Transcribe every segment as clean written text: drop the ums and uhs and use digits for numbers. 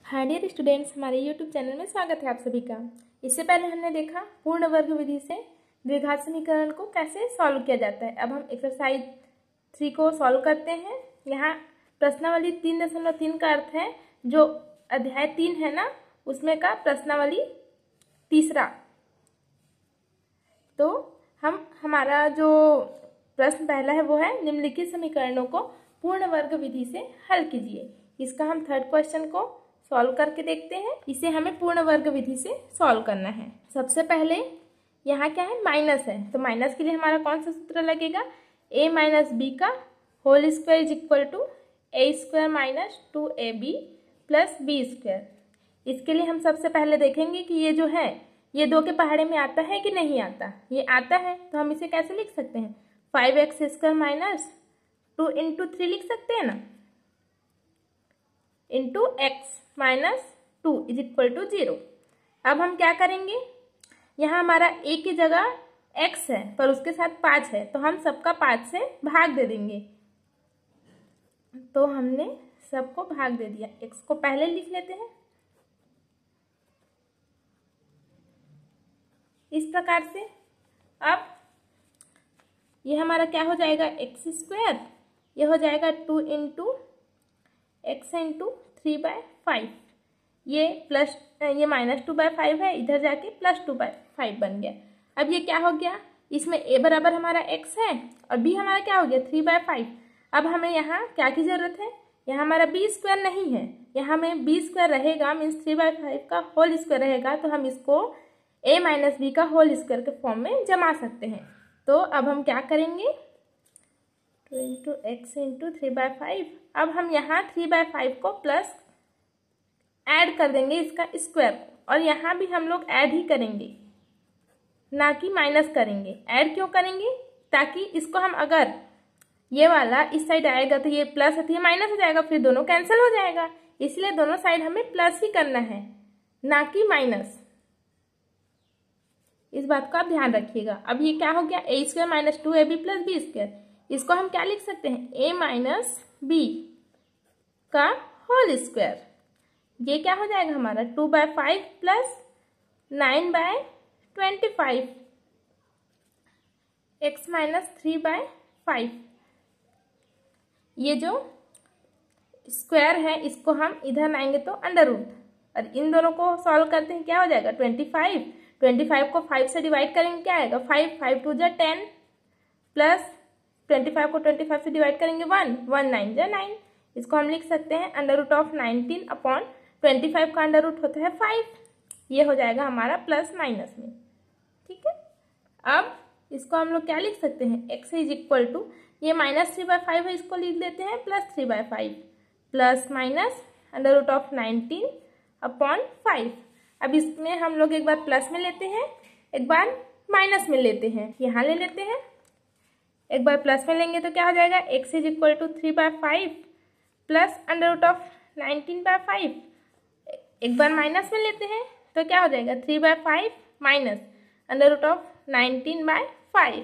Hi dear students, हमारे YouTube channel में स्वागत है आप सभी का। इससे पहले हमने देखा पूर्ण वर्ग विधि से द्विघात समीकरण को कैसे सॉल्व किया जाता है। अब हम एक्सरसाइज 3 को सॉल्व करते हैं। यहाँ प्रश्नावली 3.3 का अर्थ है जो अध्याय 3 है ना, उसमें का प्रश्नावली तीसरा। तो हमारा जो प्रश्न पहला है वो है निम्नलिखित समीकरणों को पूर्ण वर्ग विधि से हल कीजिए। इसका हम थर्ड क्वेश्चन को सॉल्व करके देखते हैं। इसे हमें पूर्ण वर्ग विधि से सॉल्व करना है। सबसे पहले यहाँ क्या है, माइनस है, तो माइनस के लिए हमारा कौन सा सूत्र लगेगा, a माइनस बी का whole square is equal to A square minus 2ab plus B square. इसके लिए हम सबसे पहले देखेंगे कि ये जो है ये 2 के पहाड़े में आता है कि नहीं आता। ये आता है तो हम इसे कैसे लिख सकते हैं, 5x स्क्वायर माइनस 2 इंटू 3 लिख सकते हैं ना, into x minus 2 is equal to 0। अब हम क्या करेंगे, यहाँ हमारा a की जगह x है पर उसके साथ 5 है, तो हम सबका 5 से भाग दे देंगे। तो हमने सबको भाग दे दिया। x को पहले लिख लेते हैं इस प्रकार से। अब ये हमारा क्या हो जाएगा, एक्स स्क्वायर, ये हो जाएगा 2 इंटू एक्स इंटू 3/5, ये माइनस 2/5 है, इधर जाके प्लस 2/5 बन गया। अब ये क्या हो गया, इसमें a बराबर हमारा x है और b हमारा क्या हो गया 3/5। अब हमें यहाँ क्या की जरूरत है, यहाँ हमारा b स्क्वायर नहीं है, यहाँ में b स्क्वायर रहेगा, मीन्स 3/5 का होल स्क्वायर रहेगा, तो हम इसको a माइनस बी का होल स्क्वायर के फॉर्म में जमा सकते हैं। तो अब हम क्या करेंगे, 2 इंटू एक्स इंटू 3/5। अब हम यहाँ 3/5 को प्लस ऐड कर देंगे इसका स्क्वायर को, और यहाँ भी हम लोग ऐड ही करेंगे ना कि माइनस करेंगे। ऐड क्यों करेंगे, ताकि इसको हम अगर ये वाला इस साइड आएगा तो ये प्लस है तो ये माइनस हो जाएगा, फिर दोनों कैंसिल हो जाएगा। इसलिए दोनों साइड हमें प्लस ही करना है ना कि माइनस। इस बात का आप ध्यान रखिएगा। अब ये क्या हो गया, a square minus 2ab plus B square. इसको हम क्या लिख सकते हैं, a माइनस बी का होल स्क्वायर। ये क्या हो जाएगा हमारा 2/5 प्लस 9/25 x माइनस 3/5। ये जो स्क्वायर है इसको हम इधर लाएंगे तो अंडर रूट, और इन दोनों को सॉल्व करते हैं क्या हो जाएगा 25 को 5 से डिवाइड करेंगे क्या आएगा 5 2 जा 10 प्लस 25 को 25 से डिवाइड करेंगे 1 9 जा 9। इसको हम लिख सकते हैं अंडर रूट ऑफ 19 अपॉन 25 का अंडर रूट होता है 5। ये हो जाएगा हमारा प्लस माइनस में, ठीक है। अब इसको हम लोग क्या लिख सकते हैं, x इज इक्वल टू, ये माइनस 3/5 है, इसको लिख देते हैं plus 3/5 plus minus under root of 19 upon 5। अब इसमें हम लोग एक बार प्लस में लेते हैं, एक बार माइनस में लेते हैं। यहाँ ले लेते हैं, एक बार प्लस में लेंगे तो क्या हो जाएगा, x is equal to 3/5 plus under root of 19/5। एक बार माइनस में लेते हैं तो क्या हो जाएगा 3/5 माइनस अंडर रूट ऑफ 19/5।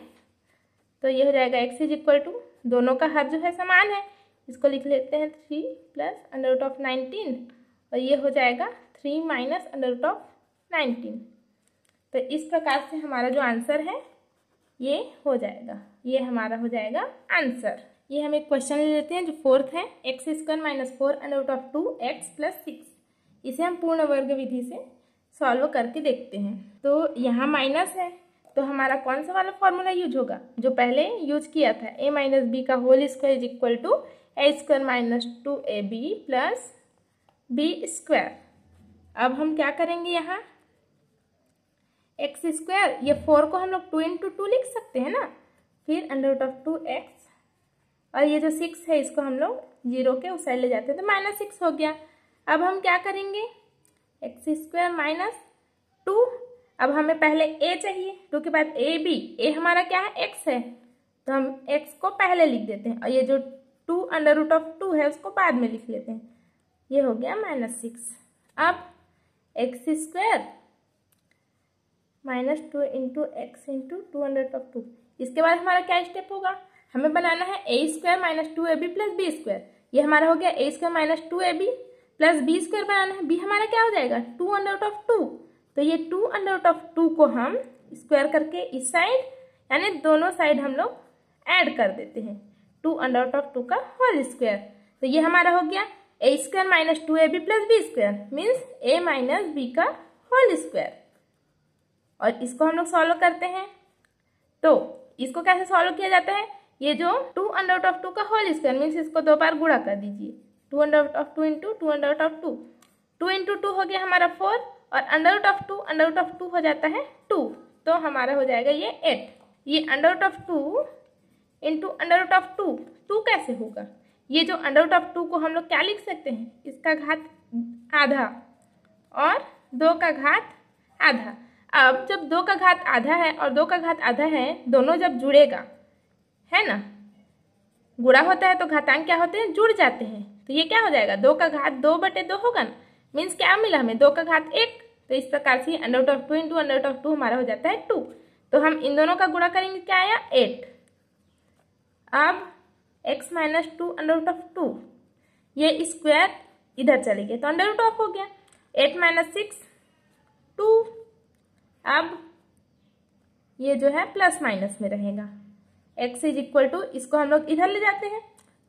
तो ये हो जाएगा x इज इक्वल टू, दोनों का हर जो है समान है, इसको लिख लेते हैं 3 प्लस अंडर रूट ऑफ 19, और ये हो जाएगा 3 माइनस अंडर रूट ऑफ 19। तो इस प्रकार से हमारा जो आंसर है ये हो जाएगा, ये हमारा हो जाएगा आंसर। ये हम एक क्वेश्चन ले लेते हैं जो 4th है, x square minus 4 under root of 2x plus 6। इसे हम पूर्ण वर्ग विधि से सॉल्व करके देखते हैं। तो यहाँ माइनस है तो हमारा कौन सा वाला फॉर्मूला यूज होगा, जो पहले यूज किया था, a माइनस बी का whole square is equal to a square minus 2ab plus B square. अब हम क्या करेंगे, यहाँ एक्स स्क्वायर, ये 4 को हम लोग 2 इंटू 2 लिख सकते हैं ना, फिर अंडर रूट ऑफ 2x, और ये जो 6 है इसको हम लोग 0 के उस साइड ले जाते हैं तो माइनस 6 हो गया। अब हम क्या करेंगे, एक्स स्क्वायर माइनस 2, अब हमें पहले a चाहिए, 2 के बाद a हमारा क्या है x है, तो हम x को पहले लिख देते हैं, और ये जो 2 अंडर रूट ऑफ 2 है उसको बाद में लिख लेते हैं। ये हो गया माइनस 6। अब x square minus 2 into x into 2 under root of 2। इसके बाद हमारा क्या स्टेप होगा, हमें बनाना है a square minus 2ab plus B square. ये हमारा हो गया a square minus 2ab plus B square बनाना है। बी हमारा क्या हो जाएगा 2 अंडर रूट ऑफ 2। तो ये 2 अंडर रूट ऑफ 2 को हम स्क्वायर करके इस साइड यानी दोनों साइड हम लोग ऐड कर देते हैं 2 अंडर रूट ऑफ 2 का होल स्क्वायर। तो ये हमारा हो गया A square minus 2ab plus B square means A minus B का होल स्क्वायर। और इसको हम लोग सॉल्व करते हैं। तो इसको कैसे सॉल्व किया जाता है, ये जो 2 अंडर रूट ऑफ 2 का होल स्क्वायर मीन्स इसको 2 बार गुणा कर दीजिए 2 under root of 2 into 2 under root of 2, 2 into 2 हो गया हमारा 4 और under root of 2 under root of 2 हो जाता है 2। तो हमारा हो जाएगा ये 8। ये under root of 2 into under root of 2 कैसे होगा, ये जो अंडर रूट ऑफ 2 को हम लोग क्या लिख सकते हैं, इसका घात आधा और 2 का घात आधा। अब जब 2 का घात आधा है और 2 का घात आधा है, दोनों जब जुड़ेगा है ना, गुणा होता है तो घातांक क्या होते हैं, जुड़ जाते हैं। तो ये क्या हो जाएगा 2 का घात 2/2 होगा ना, मीन्स क्या मिला हमें 2 का घात 1। तो इस प्रकार से under root of 2 into under root of 2 हमारा हो जाता है 2। तो हम इन दोनों का गुणा करेंगे, क्या आया 8। अब x minus 2 under root of 2, ये स्क्वायर इधर चले गए तो अंडर रूट ऑफ हो गया 8 माइनस 6 2। अब ये जो है प्लस माइनस में रहेगा, x इज इक्वल टू, इसको हम लोग इधर ले जाते हैं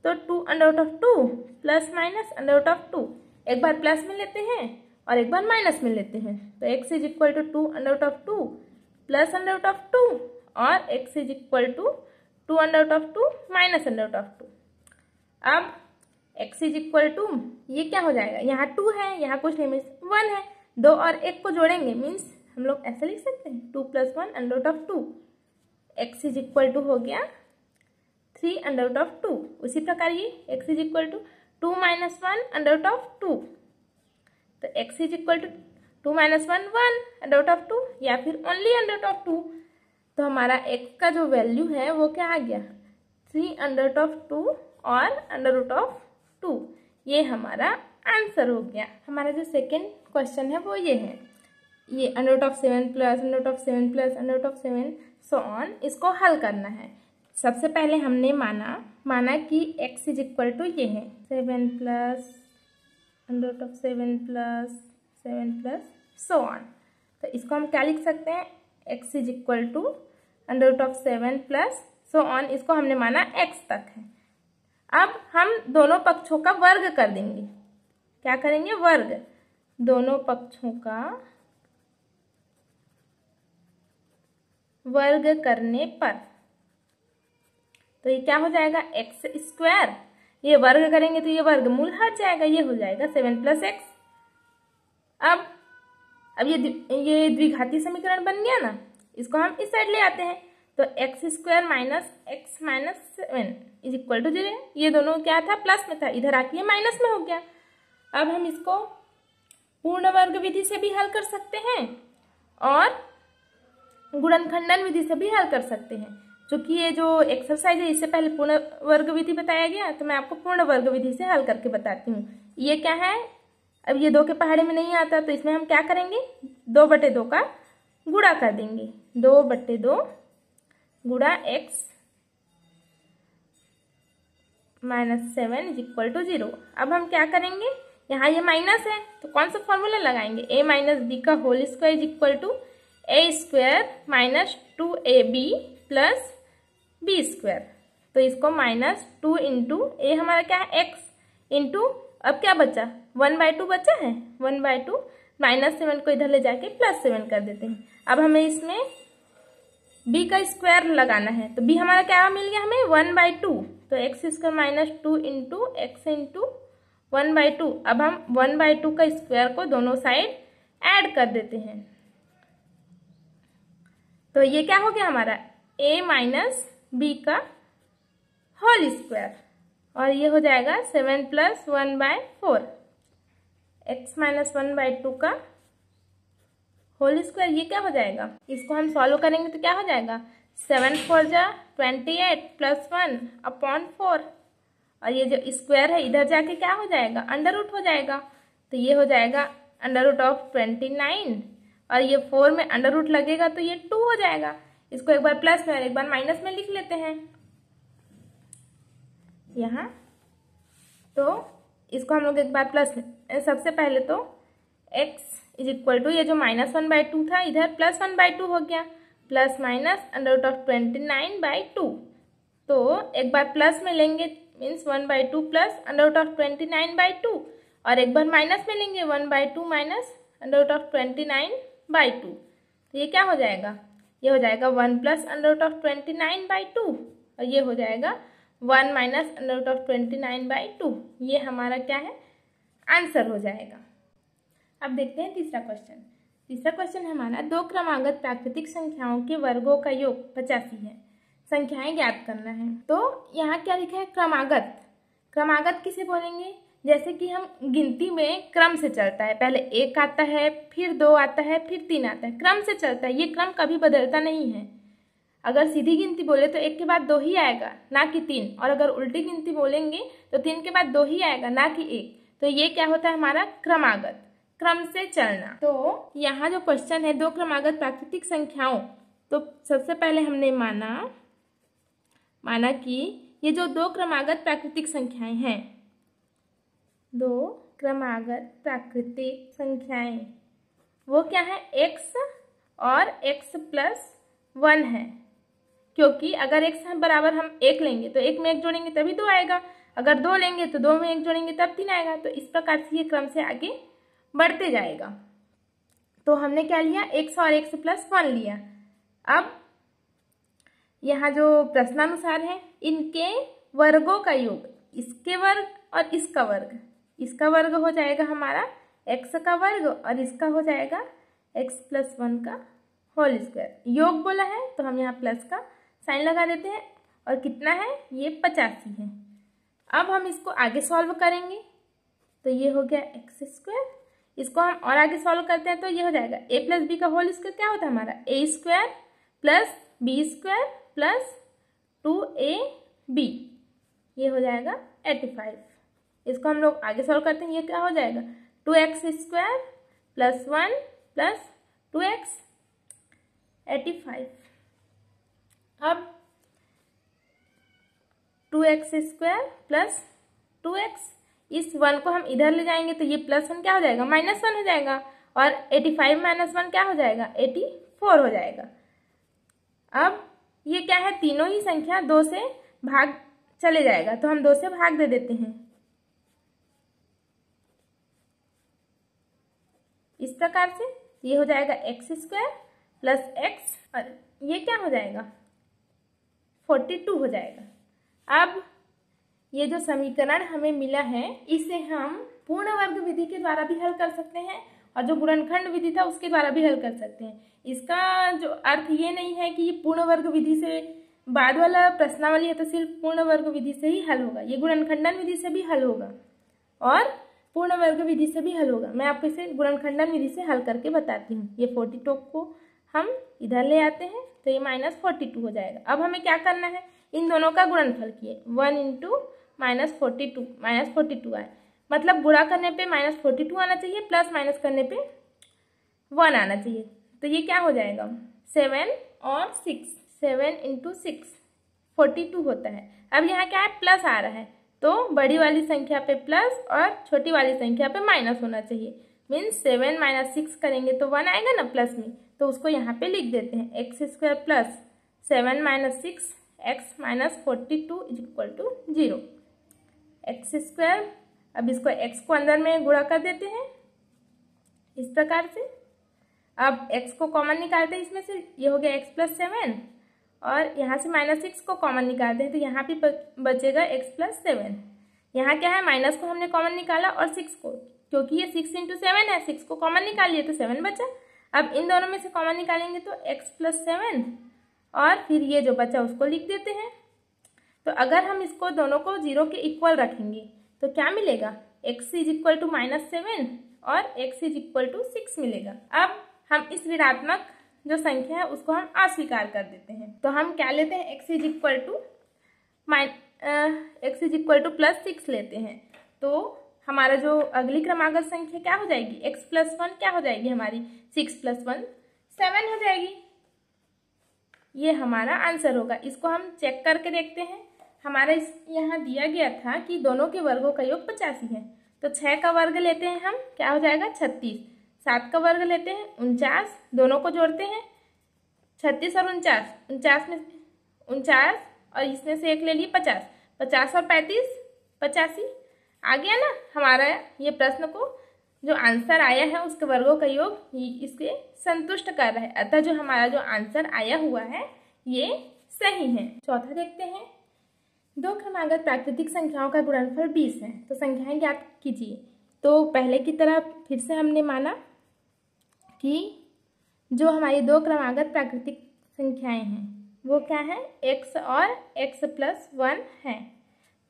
तो 2 under root of 2 plus minus under root of 2, एक बार प्लस में लेते हैं और एक बार माइनस में लेते हैं। तो x is equal to 2 under root of 2 plus under root of 2 और x is equal to 2 under root of 2 minus under root of 2। अब x इज इक्वल टू, ये क्या हो जाएगा, यहाँ 2 है यहाँ कुछ नहीं मीन्स 1 है, 2 और 1 को जोड़ेंगे मीन्स हम लोग ऐसे लिख सकते हैं 2 + 1 under root of 2। x is equal to हो गया 3 अंडर रूट ऑफ 2। उसी प्रकार ये x is equal to 2 - 1 under root of 2। तो x is equal to 2 - 1 1 under root of 2 या फिर ओनली अंडर रूट ऑफ 2। तो हमारा x का जो वैल्यू है वो क्या आ गया 3 अंडर रूट ऑफ 2 और अंडर रूट ऑफ 2। ये हमारा आंसर हो गया। हमारा जो सेकेंड क्वेश्चन है वो ये है, ये under root of 7 plus under root of 7 plus under root of 7 so on, इसको हल करना है। सबसे पहले हमने माना कि x इज इक्वल टू ये है 7 plus under root of 7 plus 7 plus so on. तो इसको हम क्या लिख सकते हैं, x is equal to under root of 7 plus so on, इसको हमने माना x तक है। अब हम दोनों पक्षों का वर्ग कर देंगे। क्या करेंगे, वर्ग, दोनों पक्षों का वर्ग करने पर तो ये क्या हो जाएगा x स्क्वायर, ये वर्ग करेंगे तो ये वर्गमूल हट जाएगा, ये हो जाएगा 7 + x। अब ये द्विघाती समीकरण बन गया ना, इसको हम इस साइड ले आते हैं तो x square minus x minus 7 is equal to 0। ये दोनों क्या था, प्लस में था, इधर आके ये माइनस में हो गया। अब हम इसको पूर्ण वर्ग विधि से भी हल कर सकते हैं और गुणनखंडन विधि से भी हल कर सकते हैं। क्योंकि ये जो एक्सरसाइज है इससे पहले पूर्ण वर्ग विधि बताया गया, तो मैं आपको पूर्ण वर्ग विधि से हल करके बताती हूँ। ये क्या है, अब ये 2 के पहाड़े में नहीं आता तो इसमें हम क्या करेंगे 2/2 का गुणा कर देंगे, 2/2 गुणा x minus 7 is equal to 0। अब हम क्या करेंगे, यहाँ ये माइनस है तो कौन सा फॉर्मूला लगाएंगे, a माइनस बी का whole square is equal to a square minus 2ab plus B square. तो इसको -2 इंटू ए हमारा क्या है x इंटू, अब क्या बचा 1/2 बचा है, 1/2 -7 को इधर ले जाके +7 कर देते हैं। अब हमें इसमें b का स्क्वायर लगाना है तो b हमारा क्या मिल गया हमें 1/2। तो x square -2 into x into 1/2। अब हम 1/2 का स्क्वायर को दोनों साइड ऐड कर देते हैं तो ये क्या हो गया हमारा a माइनस बी का होल स्क्वायर और ये हो जाएगा 7 + 1/4 x माइनस 1/2 का होल स्क्वायर। ये क्या हो जाएगा, इसको हम सॉल्व करेंगे तो क्या हो जाएगा 7 × 4 = 28 + 1/4 और ये जो स्क्वायर है इधर जाके क्या हो जाएगा अंडर रूट हो जाएगा। तो ये हो जाएगा अंडर रूट ऑफ 29 और ये 4 में अंडर रूट लगेगा तो ये 2 हो जाएगा। इसको एक बार प्लस में और एक बार माइनस में लिख लेते हैं यहाँ। तो इसको हम लोग एक बार प्लस, सबसे पहले तो x इज इक्वल टू, ये जो -1/2 था इधर +1/2 हो गया, प्लस माइनस √29/2। तो एक बार प्लस में लेंगे मीन्स 1/2 प्लस √29/2, और एक बार माइनस में लेंगे 1/2 माइनस √29/2। तो ये क्या हो जाएगा, ये हो जाएगा 1 प्लस √29/2, और ये हो जाएगा 1 माइनस √29/2। ये हमारा क्या है, आंसर हो जाएगा। अब देखते हैं तीसरा क्वेश्चन। तीसरा क्वेश्चन हमारा, दो क्रमागत प्राकृतिक संख्याओं के वर्गों का योग 85 है, संख्याएं ज्ञात करना है। तो यहाँ क्या लिखा है, क्रमागत। क्रमागत किसे बोलेंगे, जैसे कि हम गिनती में क्रम से चलता है, पहले 1 आता है, फिर 2 आता है, फिर 3 आता है, क्रम से चलता है, ये क्रम कभी बदलता नहीं है। अगर सीधी गिनती बोले तो 1 के बाद 2 ही आएगा, ना कि 3, और अगर उल्टी गिनती बोलेंगे तो 3 के बाद 2 ही आएगा, ना कि 1। तो ये क्या होता है हमारा क्रमागत, क्रम से चलना। तो यहाँ जो क्वेश्चन है, दो क्रमागत प्राकृतिक संख्याओं, तो सबसे पहले हमने माना कि ये जो दो क्रमागत प्राकृतिक संख्याएं हैं, दो क्रमागत प्राकृतिक संख्याएं, वो क्या है, x और x प्लस 1 है। क्योंकि अगर x बराबर हम 1 लेंगे तो 1 में 1 जोड़ेंगे तभी 2 आएगा, अगर 2 लेंगे तो 2 में 1 जोड़ेंगे तब 3 आएगा। तो इस प्रकार से ये क्रम से आगे बढ़ते जाएगा। तो हमने क्या लिया, x और x प्लस 1 लिया। अब यहाँ जो प्रश्नानुसार है, इनके वर्गों का योग, इसके वर्ग और इसका वर्ग, इसका वर्ग हो जाएगा हमारा x का वर्ग, और इसका हो जाएगा x प्लस 1 का होल स्क्वायर। योग बोला है तो हम यहाँ प्लस का साइन लगा देते हैं, और कितना है, ये 85 है। अब हम इसको आगे सॉल्व करेंगे, तो ये हो गया x²। इसको हम और आगे सॉल्व करते हैं तो ये हो जाएगा a प्लस बी का होल स्क्वायर, क्या होता है हमारा a² plus b² plus 2ab, ये हो जाएगा 85। इसको हम लोग आगे सॉल्व करते हैं, ये क्या हो जाएगा 2x² प्लस 1 प्लस 2x, 85। अब 2x² प्लस 2x, इस 1 को हम इधर ले जाएंगे तो ये +1 क्या हो जाएगा, -1 हो जाएगा, और 85 माइनस 1 क्या हो जाएगा, 84 हो जाएगा। अब ये क्या है, तीनों ही संख्या 2 से भाग चले जाएगा, तो हम 2 से भाग दे देते हैं। इस प्रकार से ये हो जाएगा x² प्लस x, और ये क्या हो जाएगा 42 हो जाएगा। अब ये जो समीकरण हमें मिला है, इसे हम पूर्ण वर्ग विधि के द्वारा भी हल कर सकते हैं, और जो गुणनखंड विधि था उसके द्वारा भी हल कर सकते हैं। इसका जो अर्थ ये नहीं है कि ये पूर्ण वर्ग विधि से बाद वाला प्रश्नावली है तो सिर्फ पूर्ण वर्ग विधि से ही हल होगा, ये गुणनखंडन विधि से भी हल होगा और पूर्ण वर्ग विधि से भी हल होगा। मैं आपको इसे गुणनखंडन विधि से हल करके बताती हूँ। ये 42 को हम इधर ले आते हैं तो ये -42 हो जाएगा। अब हमें क्या करना है, इन दोनों का गुणनफल किए, 1 इंटू -42 आए, मतलब गुणा करने पे -42 आना चाहिए, प्लस माइनस करने पे 1 आना चाहिए। तो ये क्या हो जाएगा 7 और 6, 7 इंटू 6 42 होता है। अब यहाँ क्या है, प्लस आ रहा है तो बड़ी वाली संख्या पे प्लस और छोटी वाली संख्या पे माइनस होना चाहिए। मीन्स 7 माइनस 6 करेंगे तो 1 आएगा ना प्लस में, तो उसको यहाँ पे लिख देते हैं x² plus 7 minus 6 x minus 42 is equal to 0। x², अब इसको x को अंदर में गुणा कर देते हैं इस प्रकार से। अब x को कॉमन निकालते हैं इसमें से, ये हो गया x प्लस 7, और यहाँ से -6 को कॉमन निकालते हैं तो यहाँ भी बचेगा x प्लस 7। यहाँ क्या है, माइनस को हमने कॉमन निकाला और 6 को, क्योंकि ये 6 इंटू 7 है, 6 को कॉमन निकाल लिए तो 7 बचा। अब इन दोनों में से कॉमन निकालेंगे तो x प्लस 7, और फिर ये जो बचा उसको लिख देते हैं। तो अगर हम इसको दोनों को 0 के इक्वल रखेंगे तो क्या मिलेगा, x इज इक्वल टू -7 और x इज इक्वल टू 6 मिलेगा। अब हम इस ऋणात्मक जो संख्या है उसको हम अस्वीकार कर देते हैं, तो हम क्या लेते हैं, x इज इक्वल टू +6 लेते हैं। तो हमारा जो अगली क्रमागत संख्या क्या हो जाएगी, x प्लस 1 क्या हो जाएगी हमारी, 6 प्लस 1 7 हो जाएगी। ये हमारा आंसर होगा। इसको हम चेक करके देखते हैं। हमारा यहाँ दिया गया था कि दोनों के वर्गों का योग 85 है, तो 6 का वर्ग लेते हैं हम, क्या हो जाएगा 36। 7 का वर्ग लेते हैं 49, दोनों को जोड़ते हैं 36 और 49, 49 में 49 और इसमें से एक ले लिए 50, 50 और 35 85। आ गया ना हमारा ये प्रश्न को जो आंसर आया है उसके वर्गों का योग इसके संतुष्ट कर रहा है, अतः जो हमारा जो आंसर आया हुआ है ये सही है। चौथा देखते हैं, दो क्रमागत प्राकृतिक संख्याओं का गुणनफल 20 है, तो संख्याएं ज्ञात कीजिए। तो पहले की तरह फिर से हमने माना कि जो हमारी दो क्रमागत प्राकृतिक संख्याएं हैं वो क्या है, x और x+1 है।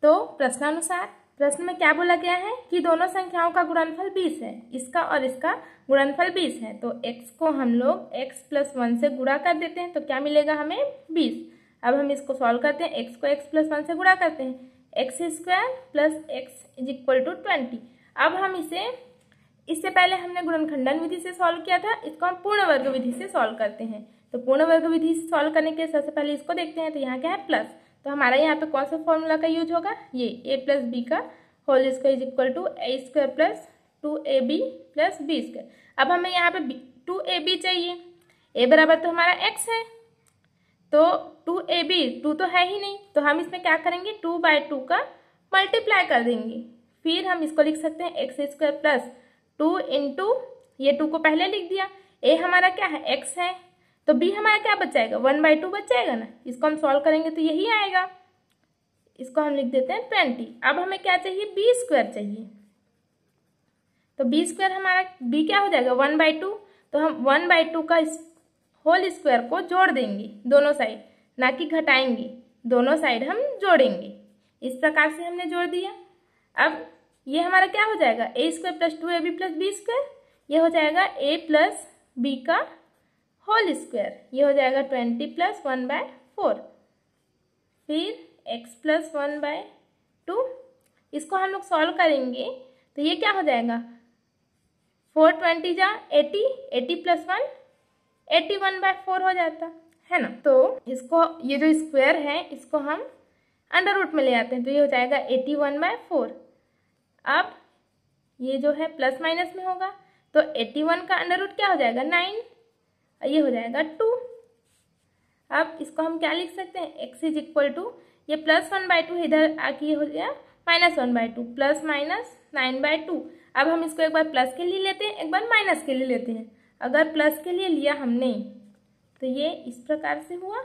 तो प्रश्नानुसार प्रश्न में क्या बोला गया है कि दोनों संख्याओं का गुणनफल 20 है, इसका और इसका गुणनफल 20 है। तो x को हम लोग x+1 से गुणा कर देते हैं तो क्या मिलेगा हमें 20। अब हम इसको सॉल्व करते हैं, x को x+1 से गुणा करते हैं, x² + x = 20। अब हम इससे पहले हमने गुणनखंडन विधि से सॉल्व किया था, इसको हम पूर्ण वर्ग विधि से सॉल्व करते हैं। तो पूर्ण वर्ग विधि से सॉल्व करने के सबसे पहले इसको देखते हैं, तो यहाँ क्या है प्लस, तो हमारा यहाँ पे कौन सा फॉर्मूला का यूज होगा, ये a + b का whole square = a² + 2ab + b²। अब हमें यहाँ पे 2ab चाहिए, a बराबर तो हमारा x है, तो 2ab 2 तो है ही नहीं, तो हम इसमें क्या करेंगे 2/2 का मल्टीप्लाई कर देंगे। फिर हम इसको लिख सकते हैं x² + 2 इंटू ये 2 को पहले लिख दिया, a हमारा क्या है x है, तो b हमारा क्या बच जाएगा 1/2 बच जाएगा ना, इसको हम सॉल्व करेंगे तो यही आएगा, इसको हम लिख देते हैं 20। अब हमें क्या चाहिए b² चाहिए, तो b² हमारा b क्या हो जाएगा 1/2, तो हम 1/2 का होल स्क्वायर को जोड़ देंगे दोनों साइड, ना कि घटाएंगे, दोनों साइड हम जोड़ेंगे। इस प्रकार से हमने जोड़ दिया। अब ये हमारा क्या हो जाएगा a² + 2ab + b², ये हो जाएगा a + b का होल स्क्वायर, ये हो जाएगा 20 + 1/4, फिर x + 1/2, इसको हम लोग सॉल्व करेंगे तो ये क्या हो जाएगा 420 जा 80, 80 + 1 81/4 हो जाता है ना। तो इसको ये जो स्क्वायर है इसको हम अंडर रूट में ले आते हैं, तो ये हो जाएगा 81/4। अब ये जो है प्लस माइनस में होगा, तो 81 का अंडर रूट क्या हो जाएगा 9, ये हो जाएगा 2। अब इसको हम क्या लिख सकते हैं x = ये +1/2 इधर आके हो गया -1/2 ± 9/2। अब हम इसको एक बार प्लस के लिए लेते हैं, एक बार माइनस के लिए लेते हैं। अगर प्लस के लिए लिया हमने तो ये इस प्रकार से हुआ,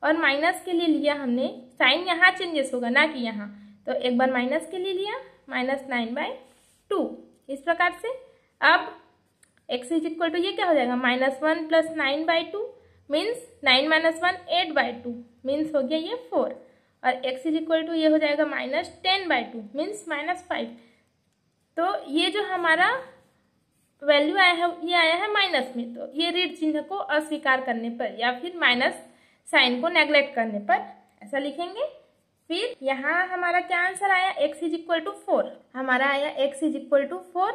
और माइनस के लिए लिया हमने, साइन यहाँ चेंजेस होगा ना कि यहाँ, तो एक बार माइनस के लिए लिया -9/2 इस प्रकार से। अब x = ये क्या हो जाएगा -1 + 9/2 मीन्स 9 - 1 8/2 मीन्स हो गया ये 4, और x = ये हो जाएगा -10/2 मीन्स -5। तो ये जो हमारा वैल्यू आया है ये आया है माइनस में, तो ये ऋण चिन्ह को अस्वीकार करने पर या फिर माइनस साइन को नेग्लेक्ट करने पर ऐसा लिखेंगे। फिर यहाँ हमारा क्या आंसर आया x = 4, हमारा आया x = 4,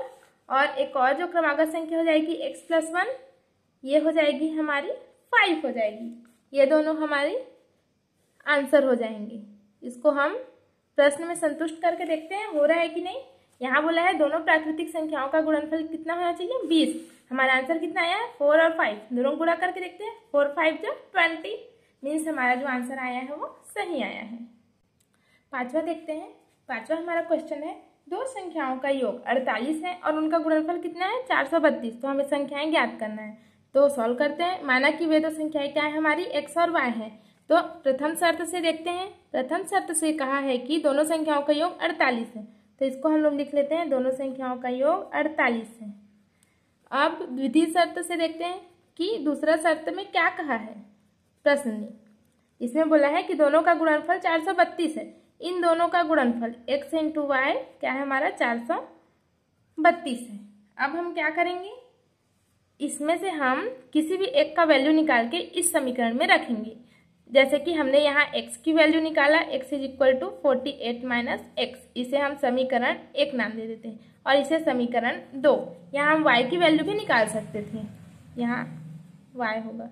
और एक और जो क्रमागत संख्या हो जाएगी x+1, ये हो जाएगी हमारी 5 हो जाएगी। ये दोनों हमारी आंसर हो जाएंगे। इसको हम प्रश्न में संतुष्ट करके देखते हैं हो रहा है कि नहीं। यहाँ बोला है दोनों प्राकृतिक संख्याओं का गुणनफल कितना होना चाहिए 20, हमारा आंसर कितना आया है 4 और 5, दोनों गुणा करके देखते हैं, 4 5 जो 20 मीन्स हमारा जो आंसर आया है वो सही आया है। पांचवा देखते हैं, पांचवा हमारा क्वेश्चन है दो संख्याओं का योग 48 है और उनका गुणनफल कितना है 432, तो हमें संख्याएं ज्ञात करना है। तो सॉल्व करते हैं। माना कि वे दो संख्याएं क्या है हमारी x और y है, तो प्रथम शर्त से देखते हैं। प्रथम शर्त से कहा है कि दोनों संख्याओं का योग 48 है, तो इसको हम लोग लिख लेते हैं दोनों संख्याओं का योग 48 है। अब द्वितीय शर्त से देखते हैं कि दूसरा शर्त में क्या कहा है प्रश्न ने। इसमें बोला है कि दोनों का गुणनफल 432 है, इन दोनों का गुणनफल x × y क्या है हमारा 432 है। अब हम क्या करेंगे, इसमें से हम किसी भी एक का वैल्यू निकाल के इस समीकरण में रखेंगे। जैसे कि हमने यहाँ x की वैल्यू निकाला, x = 48 - x, इसे हम समीकरण 1 नाम दे देते हैं, और इसे समीकरण 2। यहाँ हम y की वैल्यू भी निकाल सकते थे, यहाँ y होगा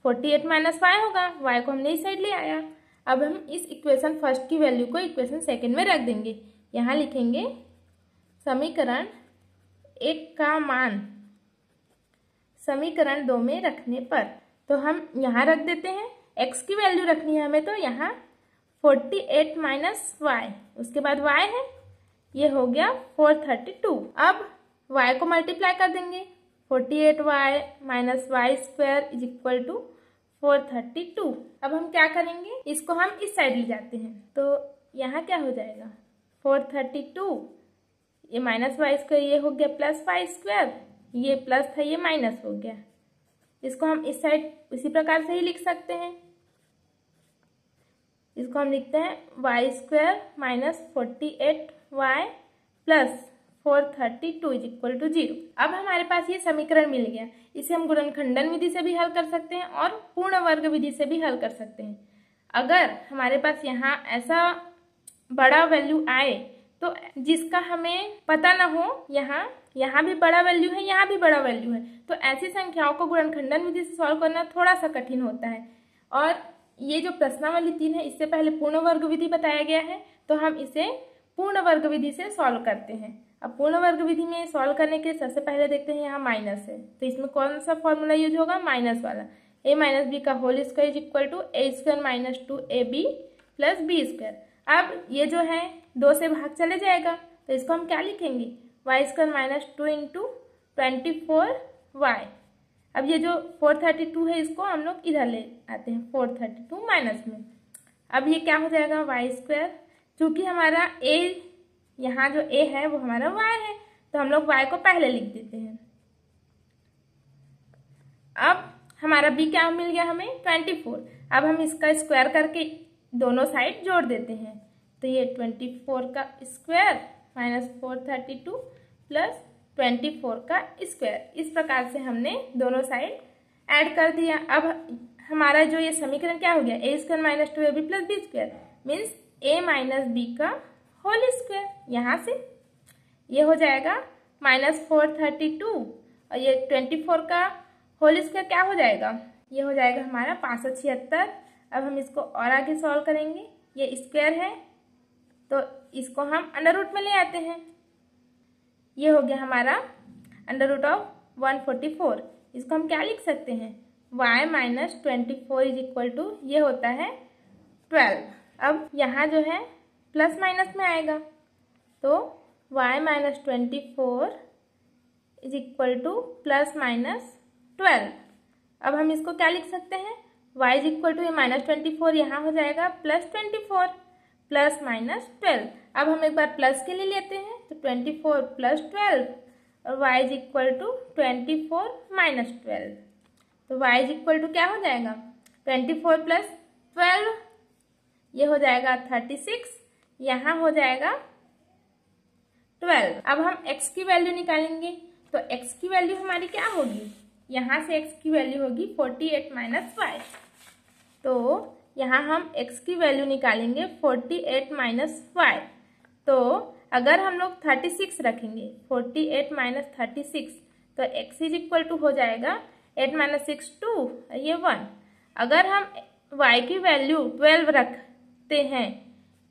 48 - y होगा, y को हमने इस साइड ले आया। अब हम इस इक्वेशन फर्स्ट की वैल्यू को इक्वेशन सेकंड में रख देंगे। यहाँ लिखेंगे समीकरण 1 का मान समीकरण 2 में रखने पर। तो हम यहाँ रख देते हैं, x की वैल्यू रखनी है हमें, तो यहाँ 48 माइनस वाई, उसके बाद y है, ये हो गया 432। अब y को मल्टीप्लाई कर देंगे, 48y minus Y square is equal to 432। अब हम क्या करेंगे, इसको हम इस साइड ले जाते हैं, तो यहाँ क्या हो जाएगा 432, ये माइनस वाई स्क्वायर, ये हो गया प्लस वाई स्क्वायर, ये प्लस था ये माइनस हो गया। इसको हम इस साइड इसी प्रकार से ही लिख सकते हैं, इसको हम लिखते हैं Y square minus 48y plus 432 is equal to 0। अब हमारे पास ये समीकरण मिल गया, इसे हम गुणनखंडन विधि से भी हल कर सकते हैं और पूर्ण वर्ग विधि से भी हल कर सकते हैं। अगर हमारे पास यहाँ ऐसा बड़ा वैल्यू आए तो जिसका हमें पता ना हो, यहाँ भी बड़ा वैल्यू है, यहाँ भी बड़ा वैल्यू है, तो ऐसी संख्याओं को गुणनखंडन विधि से सॉल्व करना थोड़ा सा कठिन होता है। और ये जो प्रश्नावली 3 है, इससे पहले पूर्ण वर्ग विधि बताया गया है, तो हम इसे पूर्ण वर्ग विधि से सॉल्व करते हैं। अब पूर्ण वर्ग विधि में सॉल्व करने के लिए सबसे पहले देखते हैं यहाँ माइनस है, तो इसमें कौन सा फॉर्मूला यूज होगा, माइनस वाला। a माइनस बी का whole square is equal to A square minus 2ab plus B square. अब ये जो है 2 से भाग चले जाएगा, तो इसको हम क्या लिखेंगे, Y square minus 2 into 24y। अब ये जो 432 है, इसको हम लोग इधर ले आते हैं 432 माइनस में। अब ये क्या हो जाएगा वाई स्क्वायर, चूंकि हमारा a, यहाँ जो a है वो हमारा y है, तो हम लोग y को पहले लिख देते हैं। अब हमारा b क्या मिल गया हमें 24। अब हम इसका स्क्वायर करके दोनों साइड जोड़ देते हैं, तो ये 24 का स्क्वायर माइनस 432 प्लस 24 का स्क्वायर, इस प्रकार से हमने दोनों साइड ऐड कर दिया। अब हमारा जो ये समीकरण क्या हो गया, A square minus 2ab plus B square means a minus B का होल स्क्वायर। यहाँ से ये हो जाएगा माइनस 432 और ये 24 का होल स्क्वायर क्या हो जाएगा, ये हो जाएगा हमारा 576। अब हम इसको और आगे सॉल्व करेंगे, ये स्क्वायर है तो इसको हम अंडर रूट में ले आते हैं, ये हो गया हमारा अंडर रूट ऑफ 144। इसको हम क्या लिख सकते हैं, y minus 24 is equal to, ये होता है 12। अब यहाँ जो है प्लस माइनस में आएगा, तो y minus 24 is equal two plus minus 12। अब हम इसको क्या लिख सकते हैं, y इज इक्वल टू ये माइनस 24, यहाँ हो जाएगा प्लस 24 प्लस माइनस 12। अब हम एक बार प्लस के लिए लेते हैं, तो 24 प्लस 12 और y is equal to 24 minus 12, तो y इज इक्वल टू क्या हो जाएगा 24 प्लस 12, ये हो जाएगा 36, यहाँ हो जाएगा 12। अब हम x की वैल्यू निकालेंगे, तो x की वैल्यू हमारी क्या होगी, यहाँ से x की वैल्यू होगी 48 माइनस वाई, तो यहाँ हम x की वैल्यू निकालेंगे 48 माइनस वाई। तो अगर हम लोग 36 रखेंगे, 48 माइनस 36, तो x इज इक्वल टू हो जाएगा 8 माइनस 6 2, ये 1। अगर हम y की वैल्यू 12 रखते हैं,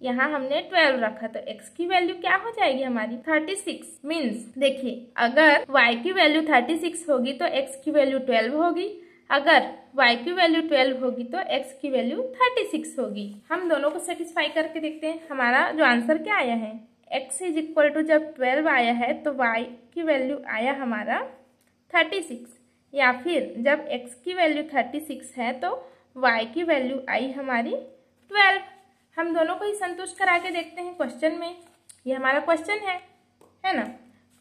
यहाँ हमने 12 रखा, तो x की वैल्यू क्या हो जाएगी हमारी 36। मीन्स देखिए, अगर y की वैल्यू 36 होगी तो x की वैल्यू 12 होगी, अगर y की वैल्यू 12 होगी तो x की वैल्यू 36 होगी। हम दोनों को सेटिस्फाई करके देखते हैं, हमारा जो आंसर क्या आया है, x इज इक्वल टू जब 12 आया है तो y की वैल्यू आया हमारा 36, या फिर जब x की वैल्यू 36 है तो y की वैल्यू आई हमारी 12। हम दोनों को ही संतुष्ट करा के देखते हैं क्वेश्चन में, ये हमारा क्वेश्चन है ना।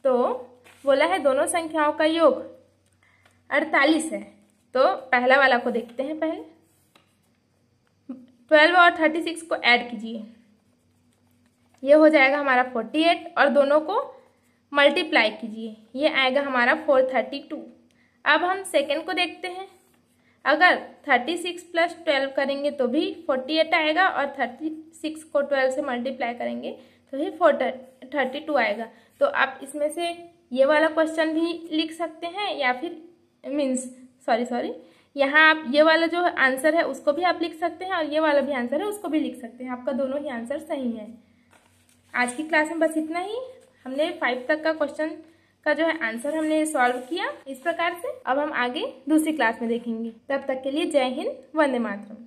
तो बोला है दोनों संख्याओं का योग 48 है, तो पहला वाला को देखते हैं। पहले 12 और 36 को ऐड कीजिए, ये हो जाएगा हमारा 48 और दोनों को मल्टीप्लाई कीजिए, ये आएगा हमारा 432। अब हम सेकेंड को देखते हैं, अगर 36 प्लस 12 करेंगे तो भी 48 आएगा और 36 को 12 से मल्टीप्लाई करेंगे तो भी 32 आएगा। तो आप इसमें से ये वाला क्वेश्चन भी लिख सकते हैं, या फिर मीन्स सॉरी यहाँ आप ये वाला जो आंसर है उसको भी आप लिख सकते हैं और ये वाला भी आंसर है उसको भी लिख सकते हैं, आपका दोनों ही आंसर सही है। आज की क्लास में बस इतना ही। हमने 5 तक का क्वेश्चन का जो है आंसर हमने सॉल्व किया इस प्रकार से। अब हम आगे दूसरी क्लास में देखेंगे। तब तक के लिए जय हिंद, वंदे मातरम।